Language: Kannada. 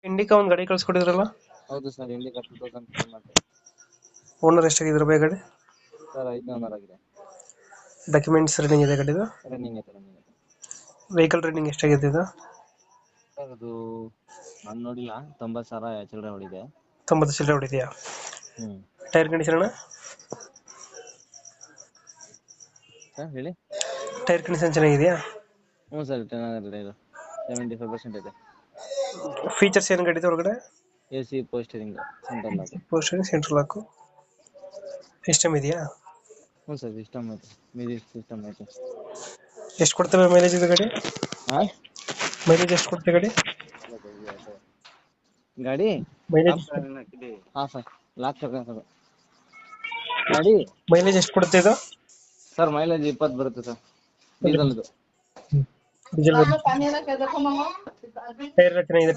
ಇಂಡಿಕಾ ಒಂದು ಗಾಡಿ ಕಳ್ಸ್ಕೊಟ್ಟಿದ್ರಲ್ಲ. ಹೌದು ಸರ್, ಇಂಡಿಕಾ 2000 ಮಾಡಿ ಓನರ್ ಎಷ್ಟಾಗಿದ್ರು ಬೈ ಗಾಡಿ? ಸರ್ 5 ಓನರ್ ಆಗಿದೆ. ಡಾಕ್ಯುಮೆಂಟ್ಸ್ ರನ್ನಿಂಗ್ ಇದೆ ಗಾಡಿದು? ರನ್ನಿಂಗ್ ಐತೆ. ವೆಹಿಕಲ್ ರನ್ನಿಂಗ್ ಎಷ್ಟಾಗಿದೆ ಇದು? ಸರ್ ಅದು ನಾನು ನೋಡಿಲ್ಲ, 90,000 ಚಿಲ್ಲರೆ ಹೊಡಿದೆ. 90 ಚಿಲ್ಲರೆ ಹೊಡಿದೆಯಾ? ಟೈರ್ ಕಂಡೀಷನ್ ಅಣ್ಣ? ಸರ್ ಹೇಳಿ. ಟೈರ್ ಕಂಡೀಷನ್ ಚೆನ್ನಾಗಿದೆಯಾ? ಹ್ಞೂ ಸರ್, ಇದು 75% ಇದೆ. ಫೀಚರ್ಸ್ ಏನು ಗಾಡಿದು ಹೊರಗಡೆ? AC power steering, central lock. Power steering, central lock, system ಇದೆಯಾ? ಹ್ಞೂ ಸರ್, ಸಿಸ್ಟಮ್ ಐತೆ, ಮ್ಯೂಸಿಕ್ ಸಿಸ್ಟಮ್ ಐತೆ. ಎಷ್ಟು ಕೊಡ್ತವೆ ಮೈಲೇಜ್ ಇದು ಗಾಡಿ? ಹಾಂ, ಮೈಲೇಜ್ ಎಷ್ಟು ಕೊಡ್ತದೆ ಗಾಡಿ? ಗಾಡಿ ಮೈಲೇಜ್ ಹಾಂ ಸರ್, ಲಾಕ್ ತಗೊಂಡು ಗಾಡಿ ಮೈಲೇಜ್ ಎಷ್ಟು ಕೊಡುತ್ತೆ ಇದು? ಸರ್ ಮೈಲೇಜ್ 20 ಬರುತ್ತೆ ಸರ್, ಡೀಸೆಲ್ದು. ಡೀಸೆಲ್ ಟೈರ್ ಚೆನ್ನಾಗಿದೆ?